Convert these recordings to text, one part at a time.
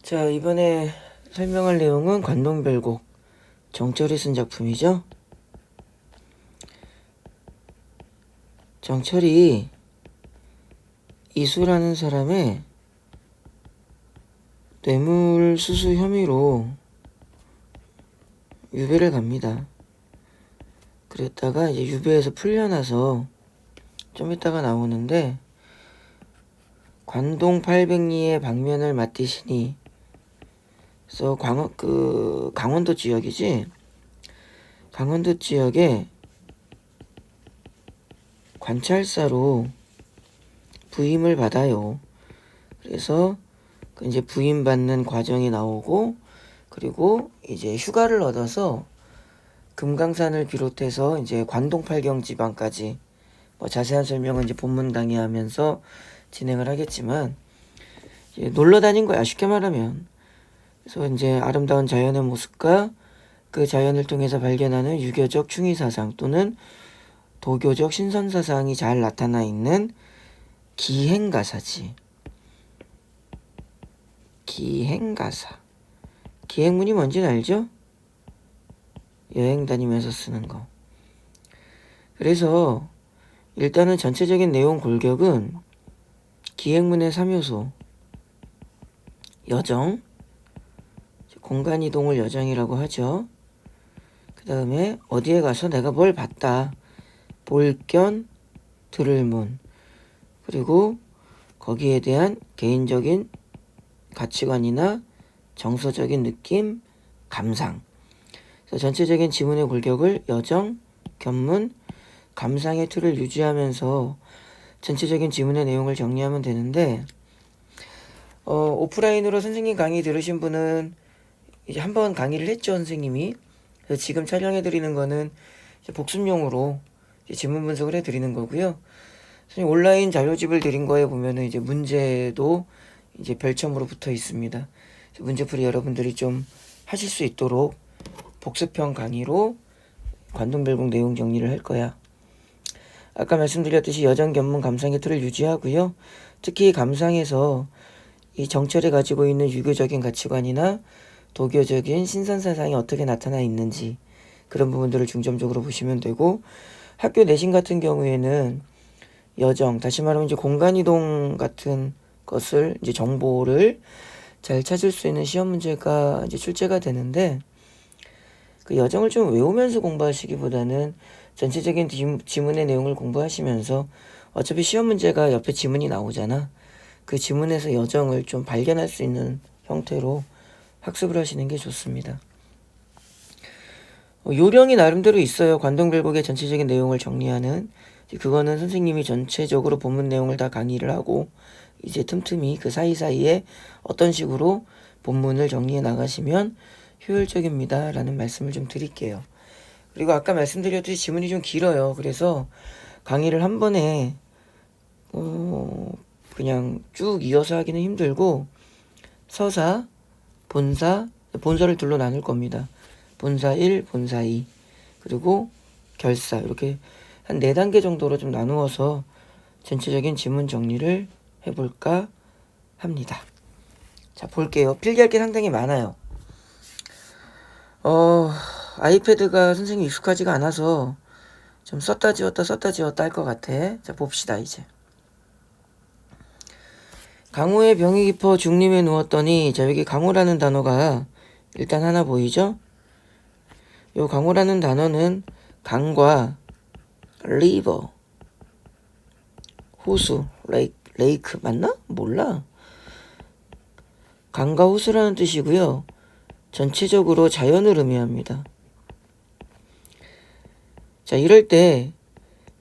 자, 이번에 설명할 내용은 관동별곡 정철이 쓴 작품이죠. 정철이 이수라는 사람의 뇌물수수 혐의로 유배를 갑니다. 그랬다가 이제 유배에서 풀려나서 좀 이따가 나오는데, 관동 800리의 방면을 맡으시니, 그래서 강원도 지역이지. 강원도 지역에 관찰사로 부임을 받아요. 그래서 이제 부임받는 과정이 나오고, 그리고 이제 휴가를 얻어서 금강산을 비롯해서 이제 관동 8경 지방까지, 뭐 자세한 설명은 이제 본문 강의하면서 진행을 하겠지만, 이제 놀러 다닌 거야, 쉽게 말하면. 그래서 이제 아름다운 자연의 모습과 그 자연을 통해서 발견하는 유교적 충의사상 또는 도교적 신선사상이 잘 나타나 있는 기행가사지. 기행가사. 기행문이 뭔지는 알죠? 여행 다니면서 쓰는 거. 그래서 일단은 전체적인 내용 골격은 기행문의 3요소. 여정, 공간이동을 여정이라고 하죠. 그 다음에 어디에 가서 내가 뭘 봤다. 볼견, 들을문. 그리고 거기에 대한 개인적인 가치관이나 정서적인 느낌, 감상. 그래서 전체적인 지문의 골격을 여정, 견문, 감상의 틀을 유지하면서 전체적인 지문의 내용을 정리하면 되는데, 오프라인으로 선생님 강의 들으신 분은 이제 한번 강의를 했죠, 선생님이. 그래서 지금 촬영해 드리는 거는 이제 복습용으로 이제 지문 분석을 해 드리는 거고요. 선생님 온라인 자료집을 드린 거에 보면은 이제 문제도 이제 별첨으로 붙어 있습니다. 문제풀이 여러분들이 좀 하실 수 있도록 복습형 강의로 관동별곡 내용 정리를 할 거야. 아까 말씀드렸듯이 여정, 견문, 감상의 틀을 유지하고요. 특히 감상에서 이 정철이 가지고 있는 유교적인 가치관이나 도교적인 신선사상이 어떻게 나타나 있는지 그런 부분들을 중점적으로 보시면 되고, 학교 내신 같은 경우에는 여정, 다시 말하면 이제 공간이동 같은 것을 이제 정보를 잘 찾을 수 있는 시험 문제가 이제 출제가 되는데, 그 여정을 좀 외우면서 공부하시기보다는 전체적인 지문의 내용을 공부하시면서 어차피 시험 문제가 옆에 지문이 나오잖아. 그 지문에서 여정을 좀 발견할 수 있는 형태로 학습을 하시는 게 좋습니다. 요령이 나름대로 있어요. 관동별곡의 전체적인 내용을 정리하는. 그거는 선생님이 전체적으로 본문 내용을 다 강의를 하고 이제 틈틈이 그 사이사이에 어떤 식으로 본문을 정리해 나가시면 효율적입니다 라는 말씀을 좀 드릴게요. 그리고 아까 말씀드렸듯이 지문이 좀 길어요. 그래서 강의를 한 번에 그냥 쭉 이어서 하기는 힘들고, 서사, 본사를 둘로 나눌 겁니다. 본사 1, 본사 2, 그리고 결사, 이렇게 한 4단계 정도로 좀 나누어서 전체적인 지문 정리를 해볼까 합니다. 자, 볼게요. 필기할 게 상당히 많아요. 아이패드가 선생님 익숙하지가 않아서 좀 썼다 지웠다 할 것 같아. 자, 봅시다, 이제. 강호의 병이 깊어 중림에 누웠더니, 자, 여기 강호라는 단어가 일단 하나 보이죠? 요 강호라는 단어는 강과 리버, 호수, 레이크 맞나? 몰라. 강과 호수라는 뜻이고요. 전체적으로 자연을 의미합니다. 자, 이럴 때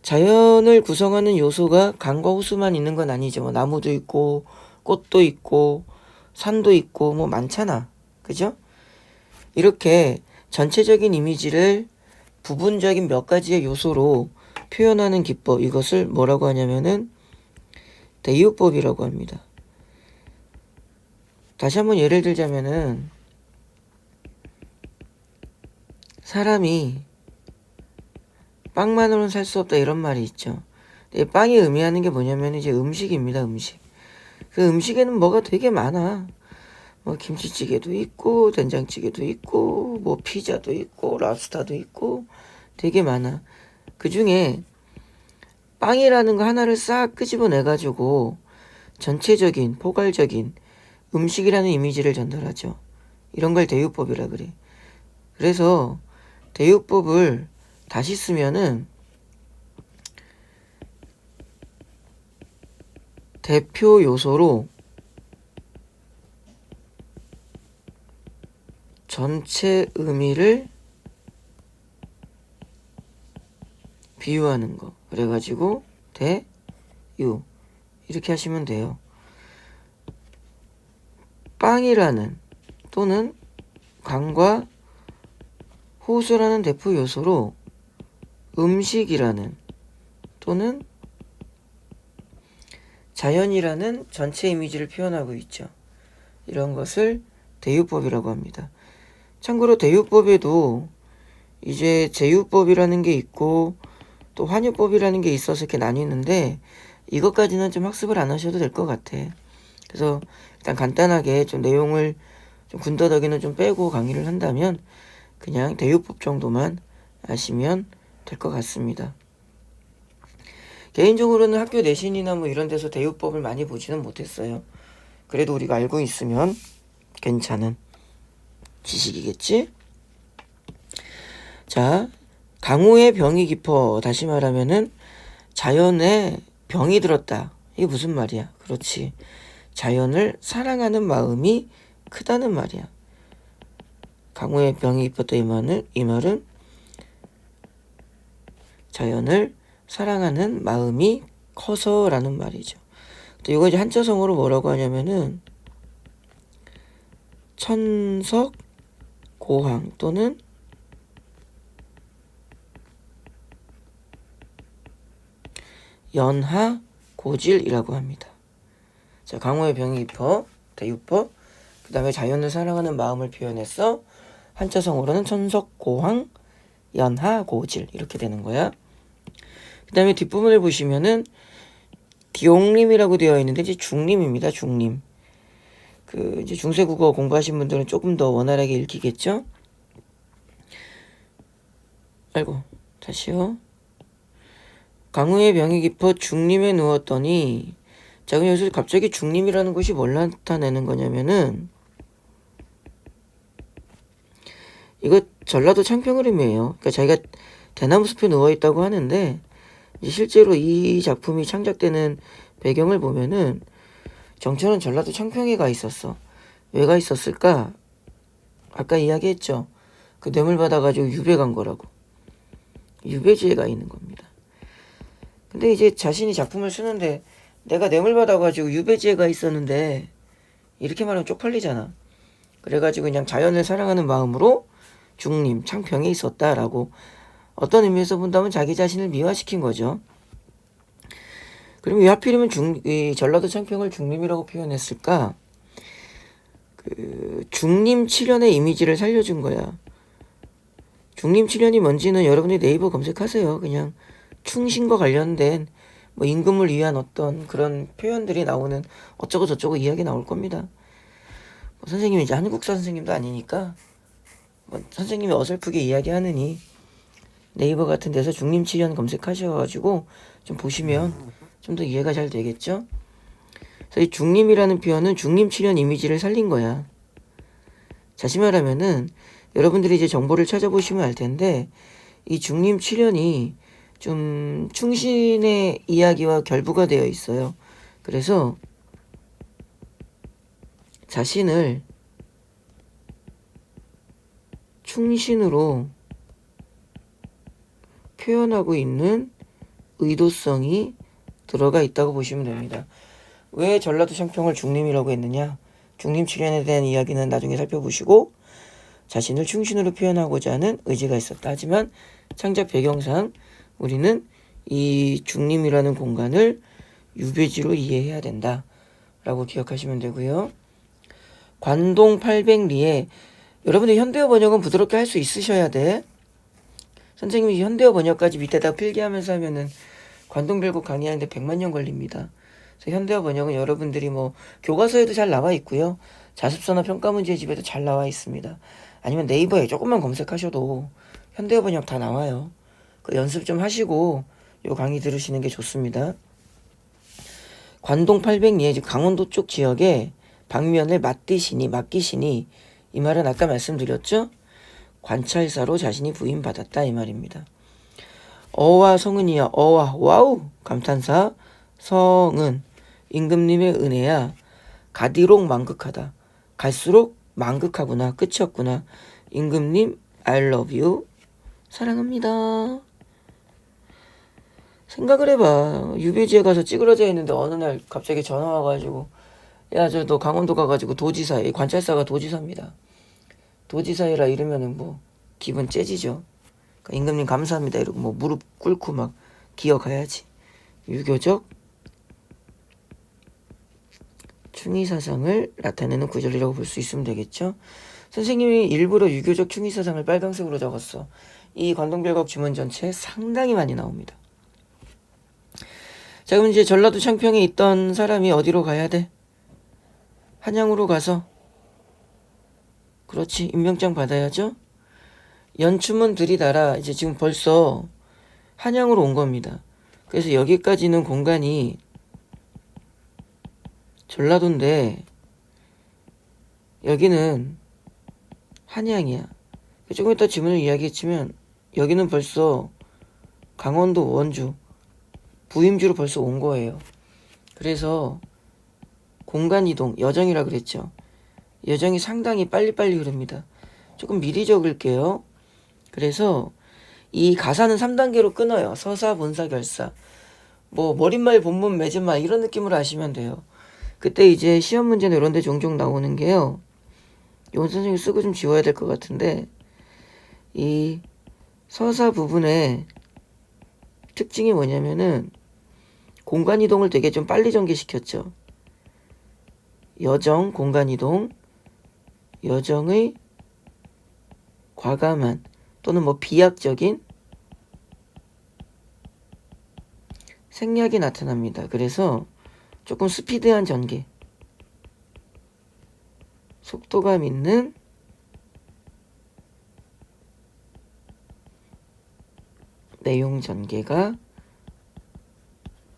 자연을 구성하는 요소가 강과 호수만 있는 건 아니죠. 뭐 나무도 있고 꽃도 있고 산도 있고 뭐 많잖아. 그죠? 이렇게 전체적인 이미지를 부분적인 몇 가지의 요소로 표현하는 기법, 이것을 뭐라고 하냐면은 대유법이라고 합니다. 다시 한번 예를 들자면은, 사람이 빵만으로는 살 수 없다 이런 말이 있죠. 빵이 의미하는 게 뭐냐면 이제 음식입니다. 음식. 그 음식에는 뭐가 되게 많아. 뭐 김치찌개도 있고 된장찌개도 있고 뭐 피자도 있고 랍스타도 있고 되게 많아. 그 중에 빵이라는 거 하나를 싹 끄집어내 가지고 전체적인 포괄적인 음식이라는 이미지를 전달하죠. 이런 걸 대유법이라 그래. 그래서 대유법을 다시 쓰면은 대표 요소로 전체 의미를 비유하는 거. 그래가지고 대유 이렇게 하시면 돼요. 빵이라는 또는 강과 호수라는 대표 요소로 음식이라는 또는 자연이라는 전체 이미지를 표현하고 있죠. 이런 것을 대유법이라고 합니다. 참고로 대유법에도 이제 제유법이라는 게 있고 또 환유법이라는 게 있어서 이렇게 나뉘는데 이것까지는 좀 학습을 안 하셔도 될 것 같아. 그래서 일단 간단하게 좀 내용을 좀 군더더기는 좀 빼고 강의를 한다면 그냥 대유법 정도만 아시면 될 것 같습니다. 개인적으로는 학교 내신이나 뭐 이런 데서 대유법을 많이 보지는 못했어요. 그래도 우리가 알고 있으면 괜찮은 지식이겠지? 자, 강우의 병이 깊어. 다시 말하면은 자연에 병이 들었다. 이게 무슨 말이야? 그렇지. 자연을 사랑하는 마음이 크다는 말이야. 강우의 병이 깊었다 이 말은 자연을 사랑하는 마음이 커서라는 말이죠. 또 이거 이제 한자성어로 뭐라고 하냐면은 천석 고항 또는 연하 고질이라고 합니다. 자, 강우의 병이 깊어 대유법. 그 다음에 자연을 사랑하는 마음을 표현해서 한자성어로는 천석 고항 연하 고질 이렇게 되는 거야. 그 다음에 뒷부분을 보시면은 디용림이라고 되어 있는데 이제 중림입니다. 중림. 그 이제 중세국어 공부하신 분들은 조금 더 원활하게 읽히겠죠? 아이고 다시요. 강우의 병이 깊어 중림에 누웠더니 자 그럼 여기서 갑자기 중림이라는 것이 뭘 나타내는 거냐면은 이거 전라도 창평그림이에요. 그러니까 자기가 대나무 숲에 누워있다고 하는데 실제로 이 작품이 창작되는 배경을 보면은 정처는 전라도 창평에 가 있었어. 왜 가 있었을까? 아까 이야기했죠. 그 뇌물 받아가지고 유배 간 거라고. 유배지에 가 있는 겁니다. 근데 이제 자신이 작품을 쓰는데 내가 뇌물 받아가지고 유배지에 가 있었는데 이렇게 말하면 쪽팔리잖아. 그래가지고 그냥 자연을 사랑하는 마음으로 중림, 창평에 있었다라고 어떤 의미에서 본다면 자기 자신을 미화시킨 거죠. 그럼 왜 하필이면 이 전라도 창평을 중림이라고 표현했을까? 그 중림칠연의 이미지를 살려준 거야. 중림칠연이 뭔지는 여러분이 네이버 검색하세요. 그냥 충신과 관련된 뭐 임금을 위한 어떤 그런 표현들이 나오는 어쩌고 저쩌고 이야기 나올 겁니다. 뭐 선생님이 이제 한국사 선생님도 아니니까 뭐 선생님이 어설프게 이야기하느니 네이버 같은 데서 중림칠연 검색하셔가지고 좀 보시면 좀 더 이해가 잘 되겠죠? 그래서 이 중림이라는 표현은 중림칠연 이미지를 살린 거야. 다시 말하면은 여러분들이 이제 정보를 찾아보시면 알 텐데 이 중림칠연이 좀 충신의 이야기와 결부가 되어 있어요. 그래서 자신을 충신으로 표현하고 있는 의도성이 들어가 있다고 보시면 됩니다. 왜 전라도 창평을 중림이라고 했느냐? 중림칠연에 대한 이야기는 나중에 살펴보시고 자신을 충신으로 표현하고자 하는 의지가 있었다. 하지만 창작 배경상 우리는 이 중림이라는 공간을 유배지로 이해해야 된다. 라고 기억하시면 되고요. 관동 800리에 여러분들 현대어 번역은 부드럽게 할 수 있으셔야 돼. 선생님이 현대어 번역까지 밑에다 필기하면서 하면은 관동별곡 강의하는데 100만 년 걸립니다. 그래서 현대어 번역은 여러분들이 뭐 교과서에도 잘 나와 있고요. 자습서나 평가 문제 집에도 잘 나와 있습니다. 아니면 네이버에 조금만 검색하셔도 현대어 번역 다 나와요. 그 연습 좀 하시고 요 강의 들으시는 게 좋습니다. 관동 800리, 즉 강원도 쪽 지역에 방면을 맡기시니 이 말은 아까 말씀드렸죠? 관찰사로 자신이 부임받았다 이 말입니다. 어와 성은이야. 어와 와우 감탄사. 성은 임금님의 은혜야. 가디록 만극하다. 갈수록 만극하구나. 끝이 없구나. 임금님 I love you. 사랑합니다. 생각을 해봐. 유배지에 가서 찌그러져 있는데 어느 날 갑자기 전화 와가지고 야 저 너 강원도 가가지고 도지사에 관찰사가 도지사입니다. 도지사이라 이러면은 뭐 기분 째지죠. 그러니까 임금님 감사합니다 이러고 뭐 무릎 꿇고 막 기어가야지. 유교적 충의사상을 나타내는 구절이라고 볼 수 있으면 되겠죠. 선생님이 일부러 유교적 충의사상을 빨강색으로 적었어. 이 관동별곡 주문 전체에 상당히 많이 나옵니다. 자, 그럼 이제 전라도 창평에 있던 사람이 어디로 가야 돼? 한양으로 가서 그렇지 임명장 받아야죠. 연춤은 들이달아. 이제 지금 벌써 한양으로 온 겁니다. 그래서 여기까지는 공간이 전라도인데 여기는 한양이야. 조금 이따 지문을 이야기했지만 여기는 벌써 강원도 원주 부임주로 벌써 온 거예요. 그래서 공간 이동 여정이라 그랬죠. 여정이 상당히 빨리빨리 흐릅니다. 조금 미리 적을게요. 그래서 이 가사는 3단계로 끊어요. 서사, 본사, 결사. 뭐 머릿말, 본문, 맺은말 이런 느낌으로 아시면 돼요. 그때 이제 시험 문제는 이런 데 종종 나오는 게요. 이건 선생님이 쓰고 좀 지워야 될 것 같은데 이 서사 부분의 특징이 뭐냐면은 공간이동을 되게 좀 빨리 전개시켰죠. 여정, 공간이동, 여정의 과감한 또는 뭐 비약적인 생략이 나타납니다. 그래서 조금 스피드한 전개, 속도감 있는 내용 전개가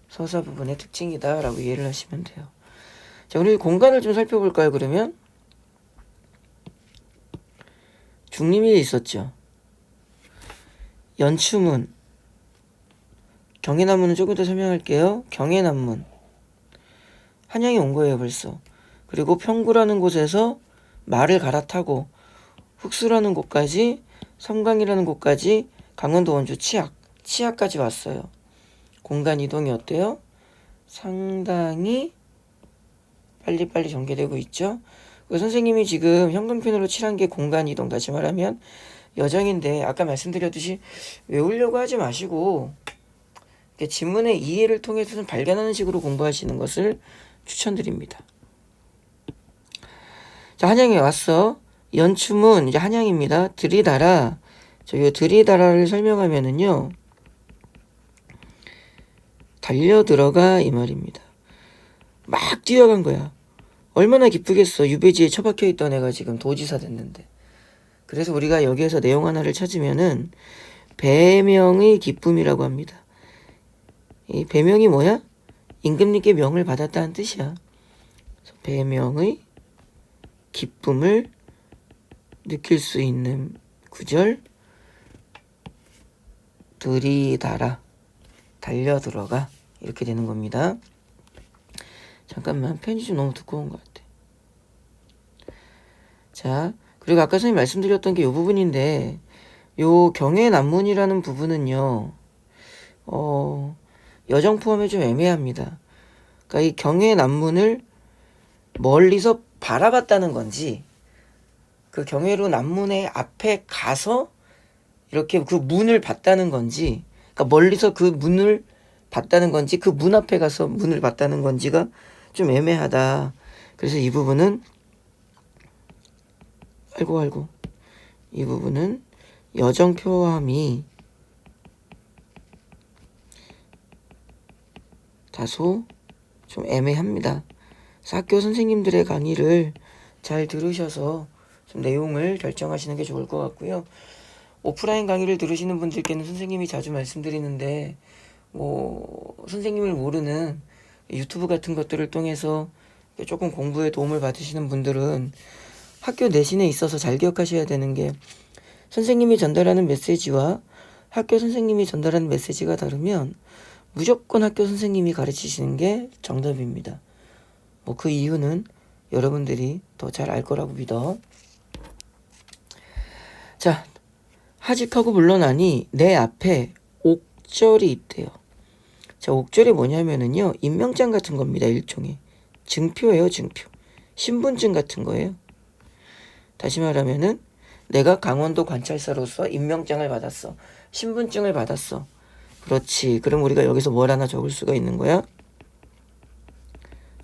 서사 부분의 특징이다 라고 이해를 하시면 돼요. 자, 우리 공간을 좀 살펴볼까요? 그러면 중림이 있었죠. 연추문, 경해남문은 조금 더 설명할게요. 경해남문 한양에 온 거예요 벌써. 그리고 평구라는 곳에서 말을 갈아타고 흑수라는 곳까지, 섬강이라는 곳까지, 강원도 원주 치악까지 왔어요. 공간 이동이 어때요? 상당히 빨리빨리 전개되고 있죠. 선생님이 지금 형광펜으로 칠한 게 공간 이동, 다시 말하면 여정인데 아까 말씀드렸듯이 외우려고 하지 마시고 지문의 이해를 통해서 좀 발견하는 식으로 공부하시는 것을 추천드립니다. 자, 한양에 왔어. 연춤은 이제 한양입니다. 들이달아. 이 들이달아를 설명하면은요. 달려 들어가 이 말입니다. 막 뛰어간 거야. 얼마나 기쁘겠어. 유배지에 처박혀 있던 애가 지금 도지사 됐는데. 그래서 우리가 여기에서 내용 하나를 찾으면은 배명의 기쁨이라고 합니다. 이 배명이 뭐야? 임금님께 명을 받았다는 뜻이야. 배명의 기쁨을 느낄 수 있는 구절. 들이달아, 달려 들어가, 이렇게 되는 겁니다. 잠깐만, 펜이 좀 너무 두꺼운 것 같아. 자, 그리고 아까 선생님 말씀드렸던 게 이 부분인데, 요 경해남문이라는 부분은요, 여정 포함에 좀 애매합니다. 그러니까 이 경해남문을 멀리서 바라봤다는 건지, 그 경해로 남문의 앞에 가서 이렇게 그 문을 봤다는 건지, 그러니까 멀리서 그 문을 봤다는 건지, 그 문 앞에 가서 문을 봤다는 건지가 좀 애매하다. 그래서 이 부분은 이 부분은 여정 표함이 다소 좀 애매합니다. 그래서 학교 선생님들의 강의를 잘 들으셔서 좀 내용을 결정하시는 게 좋을 것 같고요. 오프라인 강의를 들으시는 분들께는 선생님이 자주 말씀드리는데 선생님을 모르는 유튜브 같은 것들을 통해서 조금 공부에 도움을 받으시는 분들은 학교 내신에 있어서 잘 기억하셔야 되는 게, 선생님이 전달하는 메시지와 학교 선생님이 전달하는 메시지가 다르면 무조건 학교 선생님이 가르치시는 게 정답입니다. 그 이유는 여러분들이 더 잘 알 거라고 믿어. 자, 하직하고 물러나니 내 앞에 옥절이 있대요. 자, 옥절이 뭐냐면은요, 임명장 같은 겁니다. 일종의 증표예요. 증표. 신분증 같은 거예요. 다시 말하면은 내가 강원도 관찰사로서 임명장을 받았어. 신분증을 받았어. 그렇지. 그럼 우리가 여기서 뭘 하나 적을 수가 있는 거야?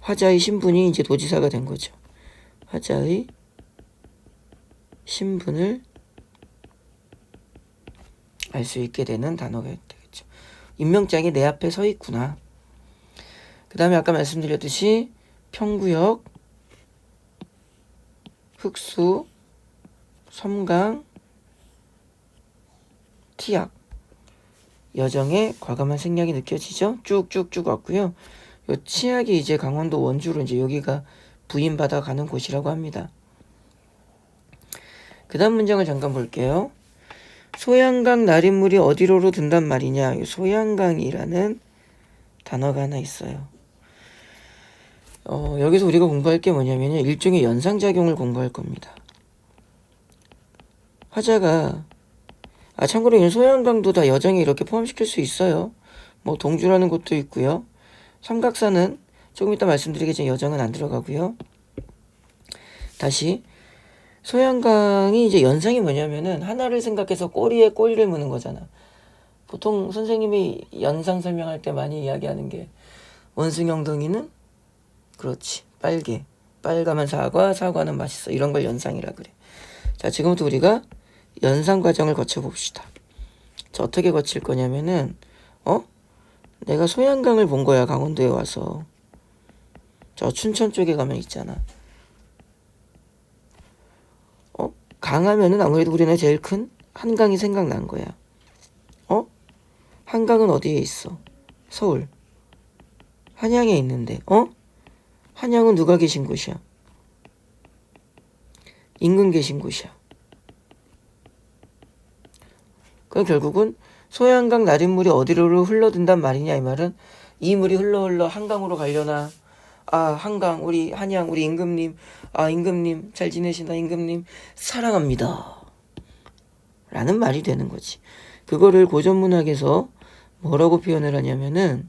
화자의 신분이 이제 도지사가 된 거죠. 화자의 신분을 알 수 있게 되는 단어가 되겠죠. 임명장이 내 앞에 서 있구나. 그 다음에 아까 말씀드렸듯이 평구역, 흑수, 섬강, 티약, 여정의 과감한 생략이 느껴지죠? 쭉쭉쭉 왔고요. 요 치약이 이제 강원도 원주로 이제 여기가 부인받아 가는 곳이라고 합니다. 그 다음 문장을 잠깐 볼게요. 소양강 나린물이 어디로로 든단 말이냐. 소양강이라는 단어가 하나 있어요. 여기서 우리가 공부할 게 뭐냐면요, 일종의 연상작용을 공부할 겁니다. 화자가 참고로 이 소양강도 다 여정에 이렇게 포함시킬 수 있어요. 동주라는 곳도 있고요. 삼각산은 조금 이따 말씀드리겠지만 여정은 안 들어가고요. 다시 소양강이 이제 연상이 뭐냐면은 하나를 생각해서 꼬리에 꼬리를 무는 거잖아. 보통 선생님이 연상 설명할 때 많이 이야기하는 게 원숭이엉덩이는 그렇지 빨가면 사과, 사과는 맛있어, 이런 걸 연상이라 그래. 자, 지금부터 우리가 연상 과정을 거쳐봅시다. 자, 어떻게 거칠 거냐면은 내가 소양강을 본 거야. 강원도에 와서. 저 춘천 쪽에 가면 있잖아. 강하면은 아무래도 우리나라에 제일 큰 한강이 생각난 거야. 한강은 어디에 있어? 서울. 한양에 있는데. 한양은 누가 계신 곳이야? 임금 계신 곳이야. 그럼 결국은 소양강 나린물이 어디로 흘러든단 말이냐, 이 말은 이 물이 흘러 한강으로 가려나. 한강, 우리 한양, 우리 임금님, 임금님 잘 지내시나, 임금님 사랑합니다 라는 말이 되는 거지. 그거를 고전문학에서 뭐라고 표현을 하냐면은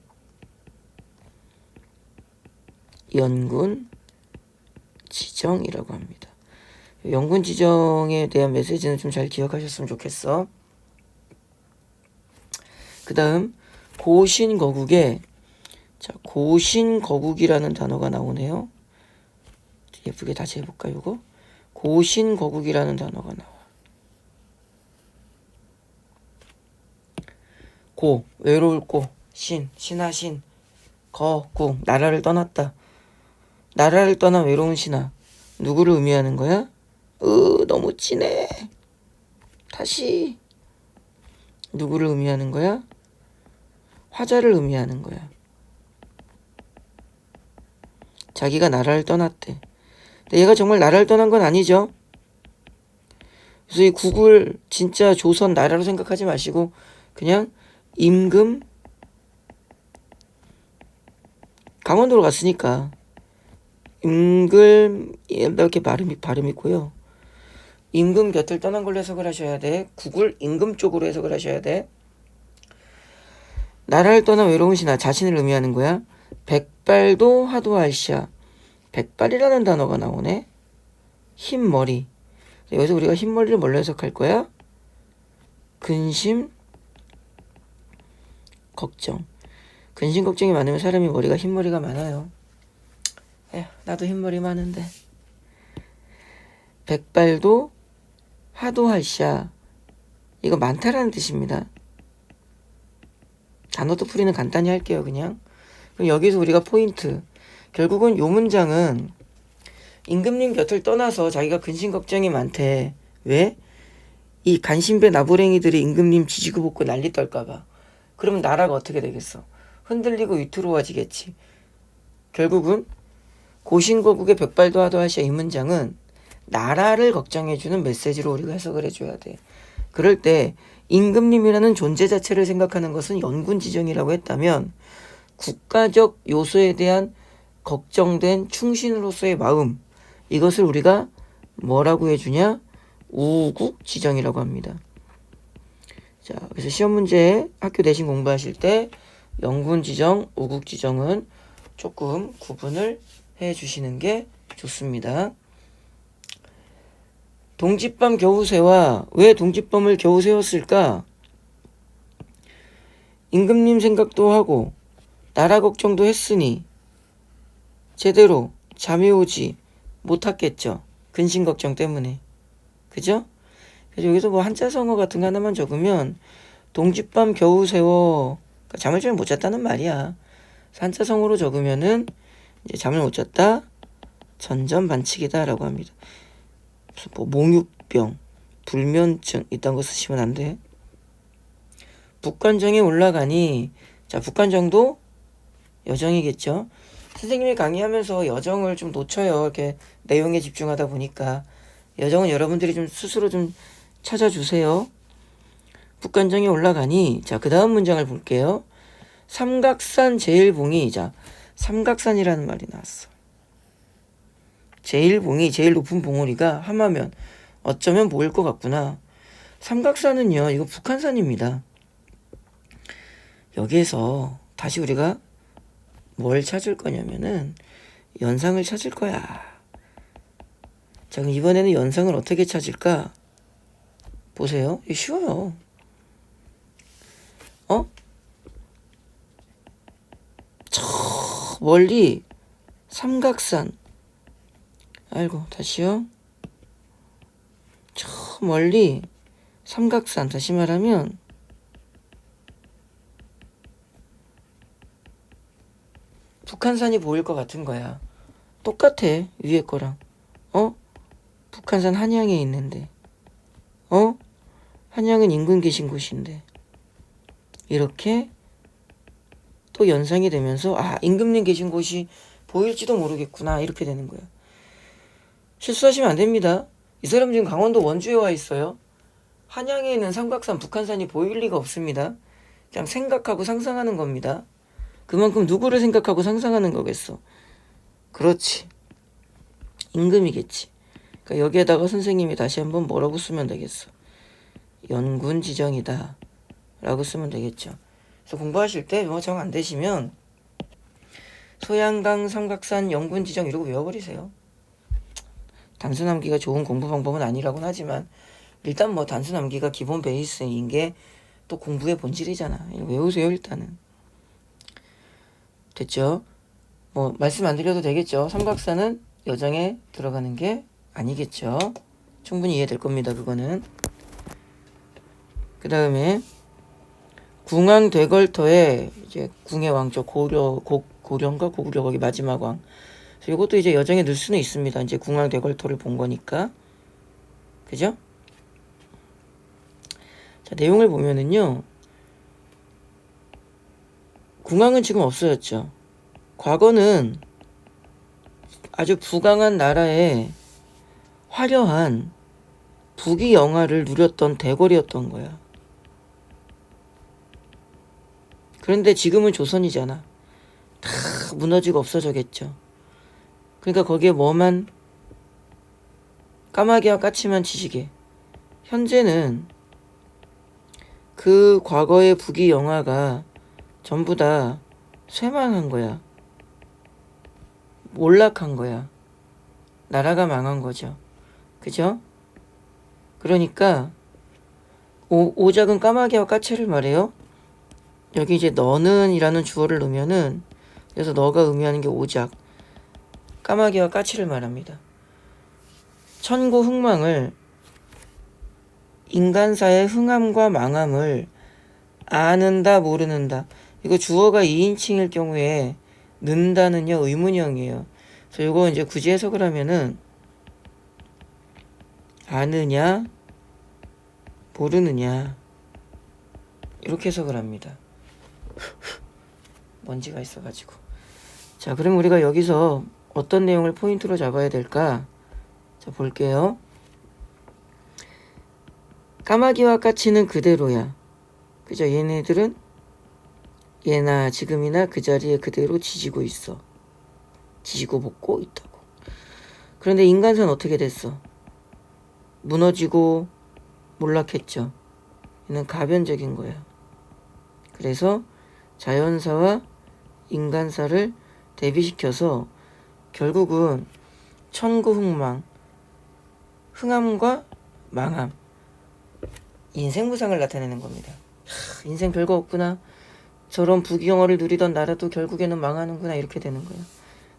연군 지정이라고 합니다. 연군 지정에 대한 메시지는 좀 잘 기억하셨으면 좋겠어. 그 다음 고신거국에, 자, 고신거국이라는 단어가 나오네요. 예쁘게 다시 해볼까, 요거? 고신거국이라는 단어가 나와. 외로울 신하신, 거국, 나라를 떠났다. 나라를 떠난 외로운 신하. 누구를 의미하는 거야? 너무 진해. 다시. 누구를 의미하는 거야? 화자를 의미하는 거야. 자기가 나라를 떠났대. 근데 얘가 정말 나라를 떠난 건 아니죠. 그래서 이 국을 진짜 조선 나라로 생각하지 마시고 그냥 임금, 강원도로 갔으니까 임금, 이렇게 발음 있고요. 임금 곁을 떠난 걸로 해석을 하셔야 돼. 국을 임금 쪽으로 해석을 하셔야 돼. 나라를 떠난 외로운 신하, 자신을 의미하는 거야. 백발도 하도할시야. 백발이라는 단어가 나오네. 흰머리. 여기서 우리가 흰머리를 뭘로 해석할 거야? 근심, 걱정. 근심 걱정이 많으면 사람이 머리가 흰머리가 많아요. 나도 흰머리 많은데. 백발도 하도할시야. 이거 많다라는 뜻입니다. 단어도 풀이는 간단히 할게요, 그냥. 그럼 여기서 우리가 포인트. 결국은 요 문장은 임금님 곁을 떠나서 자기가 근심 걱정이 많대. 왜? 이 간신배 나부랭이들이 임금님 지지고 볶고 난리 떨까봐. 그러면 나라가 어떻게 되겠어? 흔들리고 위태로워지겠지. 결국은 고신고국의 벽발도하도하시아 이 문장은 나라를 걱정해주는 메시지로 우리가 해석을 해줘야 돼. 그럴 때 임금님이라는 존재 자체를 생각하는 것은 연군지정이라고 했다면 국가적 요소에 대한 걱정된 충신으로서의 마음, 이것을 우리가 뭐라고 해주냐? 우국지정이라고 합니다. 자, 그래서 시험 문제 학교 내신 공부하실 때 연군지정, 우국지정은 조금 구분을 해주시는 게 좋습니다. 동짓밤 겨우 세와 왜 동짓밤을 겨우 세웠을까? 임금님 생각도 하고 나라 걱정도 했으니 제대로 잠이 오지 못했겠죠. 근심 걱정 때문에. 그죠? 그래서 여기서 뭐 한자성어 같은 거 하나만 적으면 동짓밤 겨우 세워, 그러니까 잠을 좀 못 잤다는 말이야. 한자성어로 적으면은 이제 잠을 못 잤다, 전전반칙이다 라고 합니다. 뭐 몽유병, 불면증 이딴 거 쓰시면 안 돼. 북한정에 올라가니, 자, 북한정도 여정이겠죠. 선생님이 강의하면서 여정을 좀 놓쳐요. 이렇게 내용에 집중하다 보니까. 여정은 여러분들이 좀 스스로 좀 찾아주세요. 북한정에 올라가니, 자, 그 다음 문장을 볼게요. 삼각산 제일봉이, 자, 삼각산이라는 말이 나왔어. 제일봉이, 제일 높은 봉우리가 함하면 어쩌면 보일 것 같구나. 삼각산은요, 이거 북한산입니다. 여기에서 다시 우리가 뭘 찾을 거냐면은 연상을 찾을 거야. 자, 그럼 이번에는 연상을 어떻게 찾을까? 보세요. 이거 쉬워요. 저 멀리 삼각산. 아이고, 다시요. 저 멀리 삼각산. 다시 말하면 북한산이 보일 것 같은 거야. 똑같아, 위에 거랑. 북한산 한양에 있는데. 한양은 임금 계신 곳인데. 이렇게 또 연상이 되면서, 아, 임금님 계신 곳이 보일지도 모르겠구나. 이렇게 되는 거야. 실수하시면 안 됩니다. 이 사람 지금 강원도 원주에 와 있어요. 한양에 있는 삼각산, 북한산이 보일 리가 없습니다. 그냥 생각하고 상상하는 겁니다. 그만큼 누구를 생각하고 상상하는 거겠어? 그렇지. 임금이겠지. 그러니까 여기에다가 선생님이 다시 한번 뭐라고 쓰면 되겠어? 연군지정이다 라고 쓰면 되겠죠. 그래서 공부하실 때 뭐 정 안 되시면 소양강, 삼각산, 연군지정 이러고 외워버리세요. 단순암기가 좋은 공부 방법은 아니라고는 하지만 일단 뭐 단순암기가 기본 베이스인 게 또 공부의 본질이잖아. 외우세요 일단은. 됐죠? 뭐 말씀 안 드려도 되겠죠? 삼각산은 여정에 들어가는 게 아니겠죠? 충분히 이해될 겁니다. 그거는. 그 다음에 궁왕되걸터에 이제 궁의 왕조 고려인가 고구려 거기 마지막 왕. 그래서 이것도 이제 여정에 넣을 수는 있습니다. 이제 궁왕되걸터를 본 거니까. 그죠? 자, 내용을 보면은요. 궁왕은 지금 없어졌죠. 과거는 아주 부강한 나라의 화려한 부귀 영화를 누렸던 대궐이었던 거야. 그런데 지금은 조선이잖아. 다 무너지고 없어져겠죠. 그러니까 거기에 뭐만 까마귀와 까치만 지지게. 현재는 그 과거의 부귀 영화가 전부 다 쇠망한 거야. 몰락한 거야. 나라가 망한 거죠. 그죠? 그러니까 오작은 까마귀와 까치를 말해요. 여기 이제 너는 이라는 주어를 넣으면은, 그래서 너가 의미하는 게 오작, 까마귀와 까치를 말합니다. 천고 흥망을, 인간사의 흥함과 망함을 아는다 모르는다. 이거 주어가 2인칭일 경우에 는다는요 의문형이에요. 그래서 요거 이제 굳이 해석을 하면은 아느냐 모르느냐 이렇게 해석을 합니다. 먼지가 있어가지고. 자, 그럼 우리가 여기서 어떤 내용을 포인트로 잡아야 될까? 자, 볼게요. 까마귀와 까치는 그대로야. 그죠? 얘네들은 예나 지금이나 그 자리에 그대로 지지고 있어. 지지고 볶고 있다고. 그런데 인간사는 어떻게 됐어? 무너지고 몰락했죠. 얘는 가변적인 거야. 그래서 자연사와 인간사를 대비시켜서 결국은 천구흑망, 흥함과 망함, 인생무상을 나타내는 겁니다. 인생 별거 없구나. 저런 부귀영화를 누리던 나라도 결국에는 망하는구나. 이렇게 되는 거야.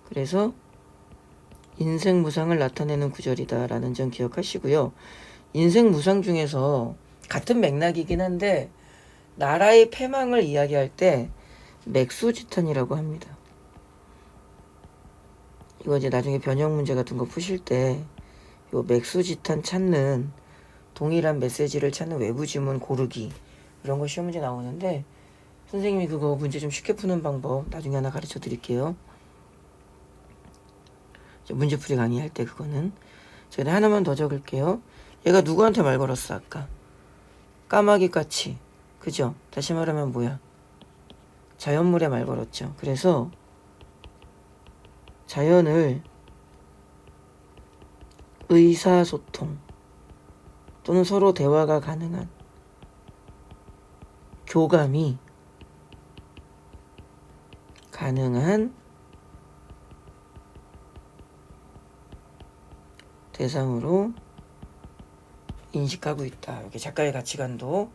그래서 인생무상을 나타내는 구절이다라는 점 기억하시고요. 인생무상 중에서 같은 맥락이긴 한데 나라의 패망을 이야기할 때 맥수지탄이라고 합니다. 이거 이제 나중에 변형 문제 같은 거 푸실 때 요 맥수지탄 찾는 동일한 메시지를 찾는 외부 지문 고르기 이런 거 시험 문제 나오는데 선생님이 그거 문제 좀 쉽게 푸는 방법 나중에 하나 가르쳐 드릴게요. 문제풀이 강의할 때 그거는. 제가 하나만 더 적을게요. 얘가 누구한테 말 걸었어 아까? 까마귀같이. 그죠? 다시 말하면 뭐야? 자연물에 말 걸었죠. 그래서 자연을 의사소통 또는 서로 대화가 가능한 교감이 가능한 대상으로 인식하고 있다. 이렇게 작가의 가치관도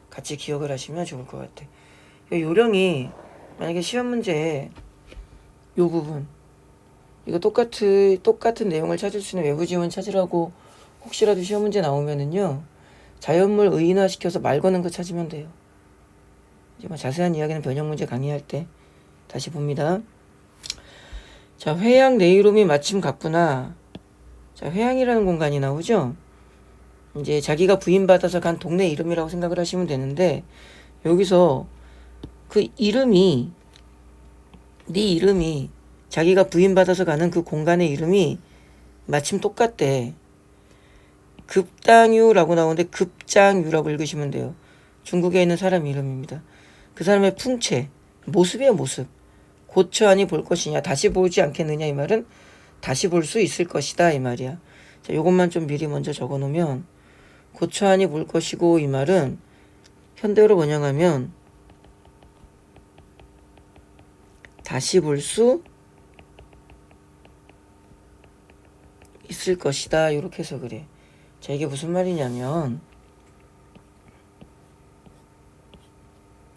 같이 기억을 하시면 좋을 것 같아. 요령이 만약에 시험 문제에 요 부분 이거 똑같은 내용을 찾을 수 있는 외부 지문 찾으라고 혹시라도 시험 문제 나오면은요 자연물 의인화시켜서 말 거는 거 찾으면 돼요. 이제 뭐 자세한 이야기는 변형 문제 강의할 때 다시 봅니다. 자, 회양 내 이름이 마침 같구나. 자, 회양이라는 공간이 나오죠. 이제 자기가 부인받아서 간 동네 이름이라고 생각을 하시면 되는데 여기서 그 이름이 네 이름이 자기가 부인받아서 가는 그 공간의 이름이 마침 똑같대. 급당유라고 나오는데 급장유라고 읽으시면 돼요. 중국에 있는 사람 이름입니다. 그 사람의 풍채, 모습이에요, 모습. 고쳐하니 볼 것이냐, 다시 보지 않겠느냐 이 말은 다시 볼 수 있을 것이다 이 말이야. 자, 요것만 좀 미리 먼저 적어 놓으면 고쳐하니 볼 것이고 이 말은 현대어로 번역하면 다시 볼 수 있을 것이다 이렇게 해서 그래. 자, 이게 무슨 말이냐면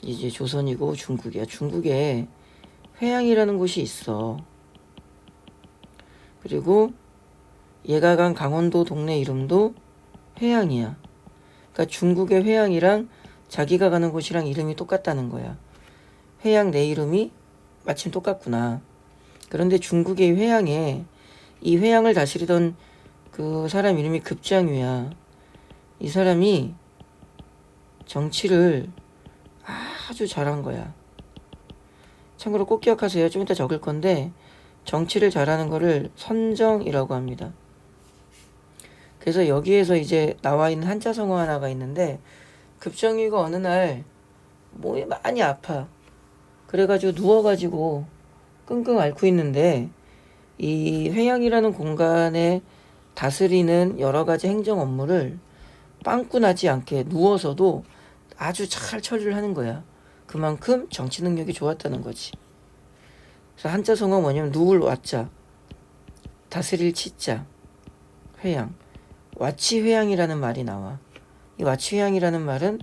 이제 조선이고 중국이야. 중국에 회양이라는 곳이 있어. 그리고 얘가 간 강원도 동네 이름도 회양이야. 그러니까 중국의 회양이랑 자기가 가는 곳이랑 이름이 똑같다는 거야. 회양 내 이름이 마침 똑같구나. 그런데 중국의 회양에 이 회양을 다스리던 그 사람 이름이 급장유야. 이 사람이 정치를 아주 잘한 거야. 참고로 꼭 기억하세요. 좀 이따 적을 건데 정치를 잘하는 거를 선정이라고 합니다. 그래서 여기에서 이제 나와 있는 한자 성어 하나가 있는데 급정유가 어느 날 몸이 많이 아파. 그래가지고 누워가지고 끙끙 앓고 있는데 이 회양이라는 공간에 다스리는 여러 가지 행정 업무를 빵꾸나지 않게 누워서도 아주 잘 처리를 하는 거야. 그만큼 정치 능력이 좋았다는 거지. 그래서 한자 성어 뭐냐면 누울 와자, 다스릴 치자, 회양, 와치회양이라는 말이 나와. 이 와치회양이라는 말은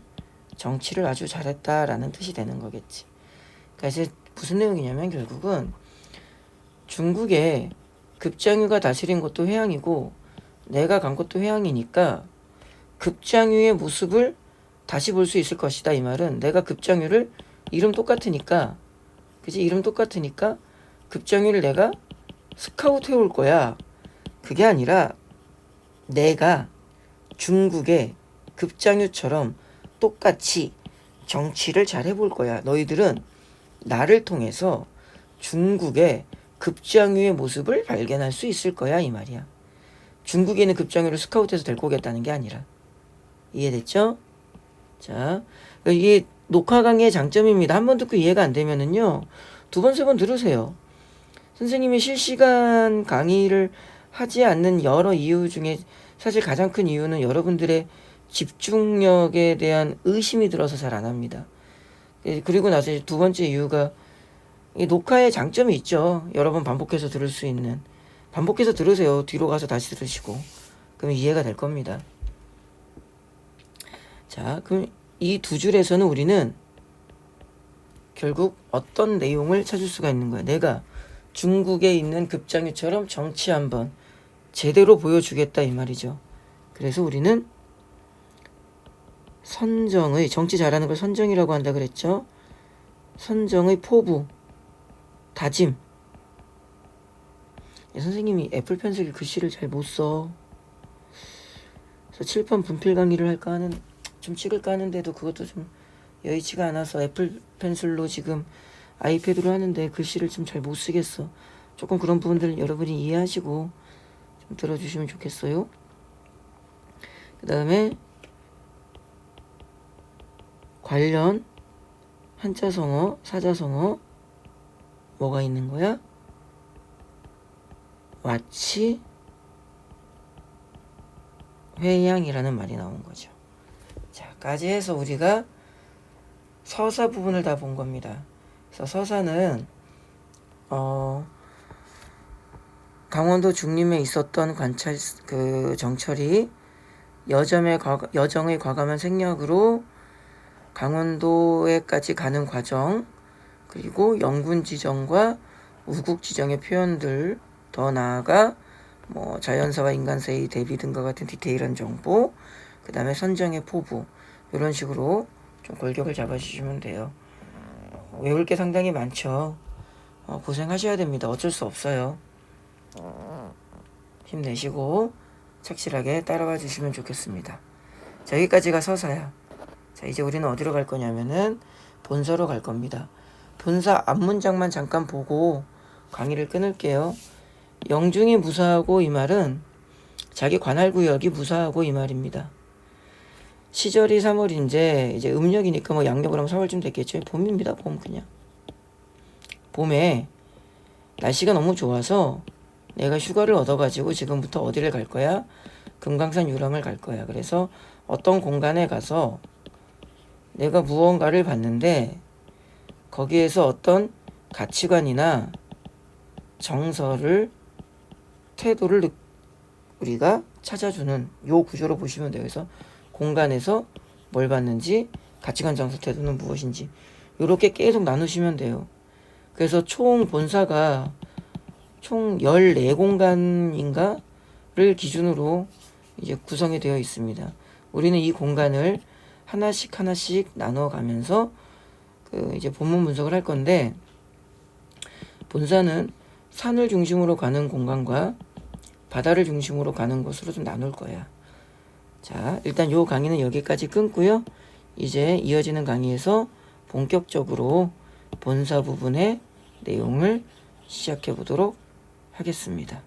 정치를 아주 잘했다라는 뜻이 되는 거겠지. 그러니까 이제 무슨 내용이냐면 결국은 중국에 급장유가 다스린 것도 회양이고 내가 간 것도 회양이니까 급장유의 모습을 다시 볼 수 있을 것이다. 이 말은 내가 급장유를 이름 똑같으니까 그지 이름 똑같으니까 급장유를 내가 스카우트 해올 거야. 그게 아니라 내가 중국의 급장유처럼 똑같이 정치를 잘 해볼 거야. 너희들은 나를 통해서 중국의 급장유의 모습을 발견할 수 있을 거야, 이 말이야. 중국에 있는 급장유를 스카우트해서 데리고 오겠다는 게 아니라. 이해됐죠? 자, 이게 녹화 강의의 장점입니다. 한 번 듣고 이해가 안 되면은요, 두 번, 세 번 들으세요. 선생님이 실시간 강의를 하지 않는 여러 이유 중에 사실 가장 큰 이유는 여러분들의 집중력에 대한 의심이 들어서 잘 안 합니다. 그리고 나서 두 번째 이유가 이 녹화의 장점이 있죠. 여러 번 반복해서 들을 수 있는. 반복해서 들으세요. 뒤로 가서 다시 들으시고. 그러면 이해가 될 겁니다. 자, 그럼 이 두 줄에서는 우리는 결국 어떤 내용을 찾을 수가 있는 거야. 내가 중국에 있는 급장유처럼 정치 한번 제대로 보여주겠다 이 말이죠. 그래서 우리는 선정의, 정치 잘하는 걸 선정이라고 한다 그랬죠. 선정의 포부, 다짐. 선생님이 애플 펜슬 글씨를 잘 못 써. 그래서 칠판 분필 강의를 할까 하는, 좀 찍을까 하는데도 그것도 좀 여의치가 않아서 애플 펜슬로 지금 아이패드로 하는데 글씨를 좀 잘 못 쓰겠어. 조금 그런 부분들 여러분이 이해하시고 좀 들어주시면 좋겠어요. 그 다음에 관련 한자성어, 사자성어 뭐가 있는 거야? 와치 회양이라는 말이 나온 거죠. 자, 까지 해서 우리가 서사 부분을 다 본 겁니다. 그래서 서사는 강원도 중림에 있었던 관찰 그 정철이 여정의 과감한 생략으로 강원도에까지 가는 과정, 그리고 영군 지정과 우국 지정의 표현들, 더 나아가 뭐 자연사와 인간사의 대비 등과 같은 디테일한 정보, 그 다음에 선정의 포부, 이런 식으로 좀 골격을 잡아주시면 돼요. 외울 게 상당히 많죠. 고생하셔야 됩니다. 어쩔 수 없어요. 힘내시고 착실하게 따라와 주시면 좋겠습니다. 자, 여기까지가 서사야. 자, 이제 우리는 어디로 갈 거냐면은 본서로 갈 겁니다. 본사 앞문장만 잠깐 보고 강의를 끊을게요. 영중이 무사하고 이 말은 자기 관할구역이 무사하고 이 말입니다. 시절이 3월인데 이제 음력이니까 뭐 양력으로 하면 4월쯤 됐겠죠. 봄입니다. 봄 그냥. 봄에 날씨가 너무 좋아서 내가 휴가를 얻어가지고 지금부터 어디를 갈 거야? 금강산 유람을 갈 거야. 그래서 어떤 공간에 가서 내가 무언가를 봤는데 거기에서 어떤 가치관이나 정서를, 태도를 우리가 찾아주는 요 구조로 보시면 돼요. 그래서 공간에서 뭘 봤는지, 가치관, 정서, 태도는 무엇인지 이렇게 계속 나누시면 돼요. 그래서 총 본사가 총 14공간인가를 기준으로 이제 구성이 되어 있습니다. 우리는 이 공간을 하나씩 나눠가면서 이제 본문 분석을 할 건데, 본사는 산을 중심으로 가는 공간과 바다를 중심으로 가는 것으로 좀 나눌 거야. 자, 일단 요 강의는 여기까지 끊고요. 이제 이어지는 강의에서 본격적으로 본사 부분의 내용을 시작해 보도록 하겠습니다.